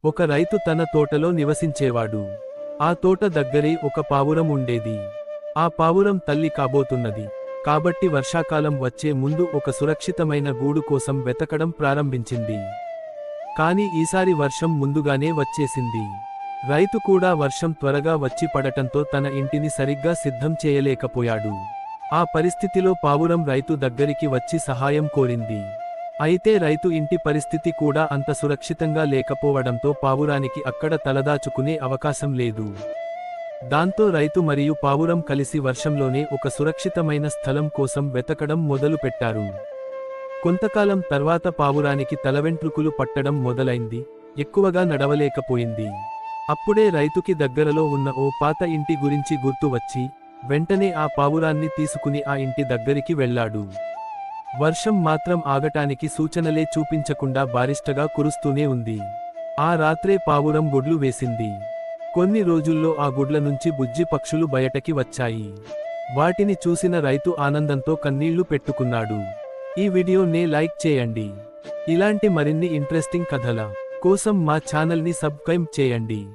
ఒక రైతు తన తోటలో నివసించేవాడు. ఆ తోట దగ్గరే ఒక పావురం ఉండేది. ఆ పావురం తల్లి కాబోతున్నది. కాబట్టి వర్షాకాలం వచ్చే ముందు ఒక సురక్షితమైన గూడు కోసం వెతకడం ప్రారంభించింది. కాని ఈసారి వర్షం ముందుగానే వచ్చేసింది. రైతు కూడా వర్షం త్వరగా వచ్చి పడటంతో తన ఇంటిని సరిగ్గా సిద్ధం చేయలేకపోయాడు. ఆ పరిస్థితిలో పావురం రైతు దగ్గరికి వచ్చి సహాయం కోరింది. అయితే రైతు ఇంటి పరిస్థితి కూడా అంత సురక్షితంగా లేకపోవడంతో పావురానికి అక్కడ తలదాచుకునే అవకాశం లేదు. దాంతో రైతు మరియు పావురం కలిసి వర్షంలోనే ఒక సురక్షితమైన స్థలం కోసం వెతకడం మొదలుపెట్టారు. కొంతకాలం తర్వాత పావురానికి తలవెంట్రుకలు పట్టడం మొదలైంది. ఎక్కువగా నడవలేకపోయింది. అప్పుడే రైతుకి దగ్గరలో ఉన్న ఓ పాత ఇంటి గురించి గుర్తు వచ్చి వెంటనే ఆ పావురాన్ని తీసుకుని ఆ ఇంటి దగ్గరికి వెళ్ళాడు. వర్షం మాత్రం ఆగటానికి సూచనలే చూపించకుండా బారిష్టగా కురుస్తూనే ఉంది. ఆ రాత్రే పావురం గుడ్లు వేసింది. కొన్ని రోజుల్లో ఆ గుడ్ల నుంచి బుజ్జి పక్షులు బయటకి వచ్చాయి. వాటిని చూసిన రైతు ఆనందంతో కన్నీళ్లు పెట్టుకున్నాడు. ఈ వీడియోని లైక్ చేయండి. ఇలాంటి మరిన్ని ఇంట్రెస్టింగ్ కథల కోసం మా ఛానల్ని సబ్స్క్రైబ్ చేయండి.